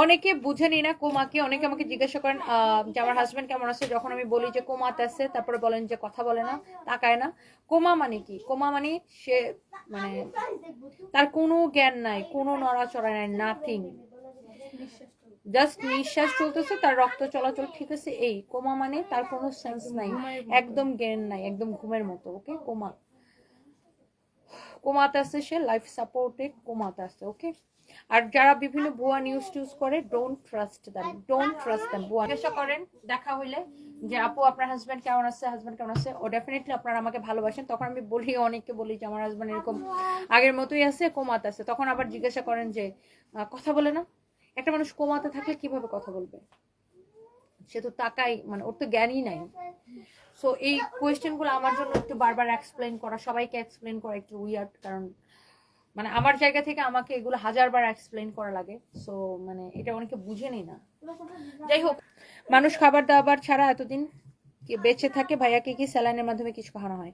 অনেকে বুঝেনি না কোমাকে, অনেকে আমাকে জিজ্ঞাসা করেন যে আমার হাজবেন্ড কেমন আছে, যখন আমি বলি যে কোমাতে আছে তারপরে বলেন যে কথা বলে না, তাকায় না। কোমা মানে কি? কোমা মানে সে মানে তার কোনো জ্ঞান নাই, কোনো নড়াচড়া নাই, নাথিং, জাস্ট নিঃশ্বাস চলতেছে, তার রক্ত চলাচল ঠিক আছে, এই কোমা মানে তার কোনো সেন্স নাই, একদম জ্ঞান নাই, একদম ঘুমের মতো। ওকে, কোমা, কোমাতে আছে সে, লাইফ সাপোর্টে কোমাতে আছে। ওকে, আর যারা বিভিন্ন ভুয়া নিউজ টিউজ করে, don't trust them, don't trust them. ভুয়া জিজ্ঞাসা করেন দেখা হইলে যে আপু আপনার হাজব্যান্ড কেমন আছে, হাজব্যান্ড কেমন আছে, ও ডেফিনেটলি আপনারা আমাকে ভালোবাসেন, তখন আমি বলি, অনেককে বলি যে আমার হাজব্যান্ড এরকম আগের মতোই আছে, কোমাতে আছে, তখন আবার জিজ্ঞাসা করেন যে কথা বলে না। একটা মানুষ কোমাতে থাকলে কিভাবে কথা বলবে? সে তো তাকাই, মানে ওর তো জ্ঞানই নাই। সো এই কোয়েশ্চেন গুলো আমার জন্য একটু বারবার এক্সপ্লেন করা, সবাইকে এক্সপ্লেন করা একটু উইয়ার্ড, কারণ মানে আমার জায়গা থেকে আমাকে এগুলো হাজারবার এক্সপ্লেন করা লাগে। সো মানে এটা অনেকে বুঝেনি না। যাই হোক, মানুষ খাবার দাবার ছাড়া এতদিন বেঁচে থাকে, ভাইয়াকে কি স্যালাইনের মাধ্যমে কিছু খাওয়ানো হয়?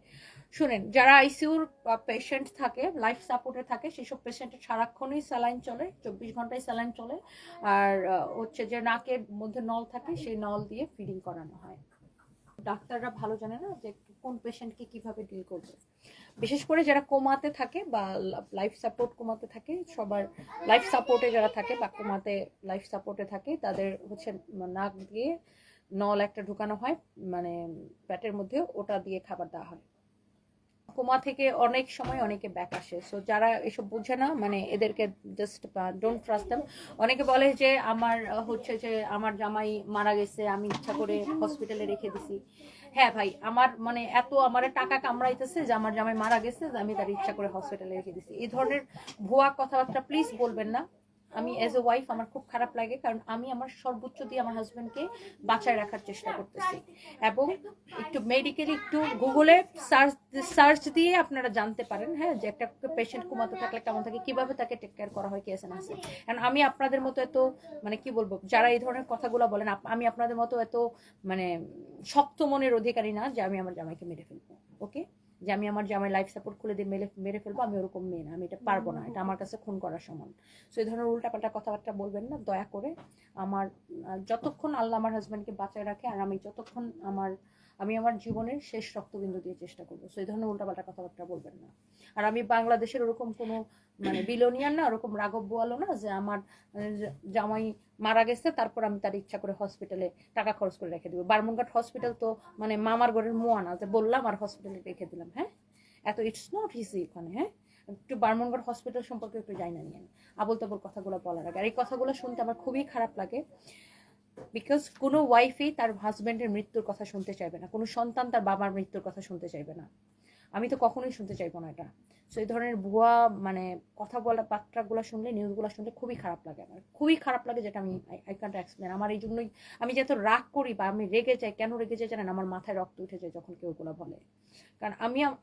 শুনেন, যারা আইসিইউর পেশেন্ট থাকে, লাইফ সাপোর্টে থাকে, সেসব পেশেন্টের সারাক্ষণই স্যালাইন চলে, 24 ঘন্টায় স্যালাইন চলে। আর হচ্ছে যে নাকের মধ্যে নল থাকে, সেই নল দিয়ে ফিডিং করানো হয়। ডাক্তাররা ভালো জানে না যে কোন পেশেন্টকে কিভাবে ডিল করবে, বিশেষ করে যারা কোমাতে থাকে বা লাইফ সাপোর্ট কোমাতে থাকে, সবার লাইফ সাপোর্টে যারা থাকে বা কোমাতে লাইফ সাপোর্টে থাকে, তাদের হচ্ছে নাক দিয়ে নল একটা ঢুকানো হয়, মানে পেটের মধ্যে, ওটা দিয়ে খাবার দেওয়া হয়। কোমা থেকে অনেক সময় অনেকে ব্যাক আসে। সো যারা এসব বুঝে না, মানে এদেরকে জাস্ট ডোন্ট ট্রাস্ট দেম। অনেকে বলে যে আমার হচ্ছে যে আমার জামাই মারা গেছে, আমি ইচ্ছা করে হসপিটালে রেখে দিছি। হ্যাঁ ভাই, আমার মানে এত আমার টাকা কামড়াইতেছে যে আমার জামাই মারা গেছে, আমি তার ইচ্ছা করে হসপিটালে রেখে দিছি। এই ধরনের ভুয়া কথাবার্তা প্লিজ বলবেন না। আমি এজ এ ওয়াইফ আমার খুব খারাপ লাগে, কারণ আমি আমার সর্বোচ্চ দিয়ে আমার হাজবেন্ডকে বাঁচায় রাখার চেষ্টা করতেছি। এবং একটু মেডিকেলি একটু গুগলে সার্চ দিয়ে আপনারা জানতে পারেন, হ্যাঁ, যে একটা পেশেন্ট ঘুমাতে থাকলে কেমন থাকে, কিভাবে তাকে টেক কেয়ার করা হয়, কেসে না আছে। কারণ আমি আপনাদের মতো এত মানে কি বলবো, যারা এই ধরনের কথাগুলো বলেন, আমি আপনাদের মতো এত মানে শক্ত মনের অধিকারী না যে আমি আমার জামাইকে মেরে ফেলবো। ওকে, যে আমি আমার জামাই লাইফ সাপোর্ট খুলে দিয়ে মেরে ফেলবো, আমি ওরকম মেয়ে না, আমি এটা পারবো না, এটা আমার কাছে খুন করার সমান। সো এই ধরনের উল্টাপাল্টা কথাবার্তা বলবেন না দয়া করে। আমার যতক্ষণ আল্লাহ আমার হাজব্যান্ডকে বাঁচায় রাখে, আর আমি যতক্ষণ আমি আমার জীবনের শেষ রক্তবিন্দু দিয়ে চেষ্টা করবো, সো এই ধরনের উল্টাপাল্টা কথাবার্তা বলবেন না। আর আমি বাংলাদেশের ওরকম কোনো মানে বিলোনিয়ার না, ওরকম রাঘব বোয়ালো না যে আমার জামাই মারা গেছে তারপর আমি তার ইচ্ছা করে হসপিটালে টাকা খরচ করে রেখে দিব। বারমুনঘাট হসপিটাল তো মানে মামার ঘরের মোয়া না যে বললাম আর হসপিটালে রেখে দিলাম। হ্যাঁ, এত ইটস নট ইজি ওখানে। হ্যাঁ, একটু বারমুনঘাট হসপিটাল সম্পর্কে একটু জানা নিয়েন আবল তাবল কথাগুলো বলার আগে। আর এই কথাগুলো শুনতে আমার খুবই খারাপ লাগে, বিকজ কোনো ওয়াইফই তার হাজব্যান্ডের মৃত্যুর কথা শুনতে চাইবে না, কোনো সন্তান তার বাবার মৃত্যুর কথা শুনতে চাইবে না। আমি তো কখনোই শুনতে চাইবো না এটা। সো এই ধরনের ভুয়া মানে কথা বলা বার্তাগুলো শুনলে, নিউজগুলো শুনলে খুবই খারাপ লাগে, আমার খুবই খারাপ লাগে, যেটা আমি আই ক্যান্ট এক্সপ্লেন। আমার এই জন্যই আমি যত রাগ করি বা আমি রেগে যাই, কেন রেগে যাই জানেন? আমার মাথায় রক্ত উঠে যায় যখন কেউ এগুলো বলে। কারণ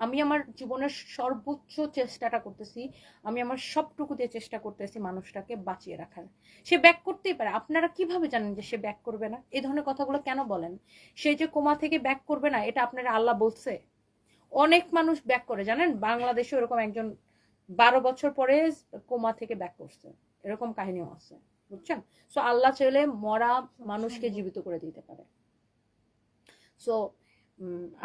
আমি আমার জীবনের সর্বোচ্চ চেষ্টাটা করতেছি, আমি আমার সবটুকু দিয়ে চেষ্টা করতেছি মানুষটাকে বাঁচিয়ে রাখার। সে ব্যাক করতেই পারে, আপনারা কিভাবে জানেন যে সে ব্যাক করবে না? এই ধরনের কথাগুলো কেন বলেন? সে যে কোমা থেকে ব্যাক করবে না, এটা আপনারা আল্লাহ বলছে? অনেক মানুষ ব্যাক করে, জানেন? বাংলাদেশে এরকম একজন 12 বছর পরে কোমা থেকে ব্যাক করছে, এরকম কাহিনীও আছে, বুঝছেন? সো আল্লাহ চাইলে মরা মানুষকে জীবিত করে দিতে পারে। সো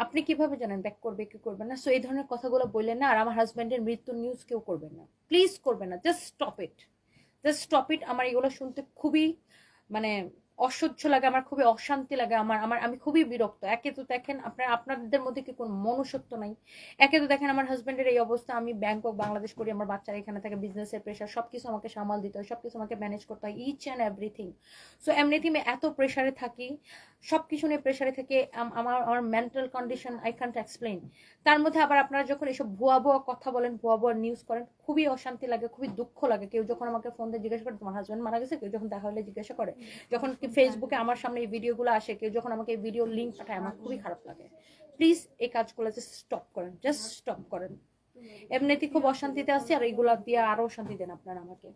আপনি কিভাবে জানেন ব্যাক করবে কি করবে না? সো এই ধরনের কথাগুলো বললেন না। আর আমার হাজব্যান্ডের মৃত্যুর নিউজ কেউ করবেন না, প্লিজ করবেন না, just stop it, just stop it. আমার এগুলো শুনতে খুবই মানে অসহ্য লাগে, আমার খুবই অশান্তি লাগে, আমার আমার আমি খুবই বিরক্ত। একে তো দেখেন আপনাদের মধ্যে কি কোনো মনুষ্যত্ব নাই? একে তো দেখেন আমার হাজব্যান্ডের এই অবস্থা, আমি ব্যাংকক বাংলাদেশ করি, আমার বাচ্চারা এখানে থাকে, বিজনেসের প্রেশার, সবকিছু আমাকে সামাল দিতে হয়, সবকিছু আমাকে ম্যানেজ করতে হয়, ইচ অ্যান্ড এভরিথিং। সো এমনিতেই আমি এত প্রেশারে থাকি, সবকিছু নিয়ে প্রেশারে থেকে আমার আমার mental condition I can't explain. তার মধ্যে আবার আপনারা যখন এসব ভুয়া ভুয়া কথা বলেন, ভুয়া ভুয়া নিউজ করেন, খুবই অশান্তি লাগে, খুবই দুঃখ লাগে। কেউ যখন আমাকে ফোন দিয়ে জিজ্ঞাসা করে তোমার হাজব্যান্ড মারা গেছে, কেউ যখন দেখা হলে জিজ্ঞাসা করে, যখন কি ফেসবুকে আমার সামনে এই ভিডিওগুলো আসে, কেউ যখন আমাকে এই ভিডিও লিঙ্ক পাঠায়, আমার খুবই খারাপ লাগে। প্লিজ এই কাজগুলো জাস্ট স্টপ করেন, জাস্ট স্টপ করেন। এমনিতেই খুব অশান্তিতে আছি, আর এইগুলা দিয়ে আরো অশান্তি দেন আপনারা আমাকে।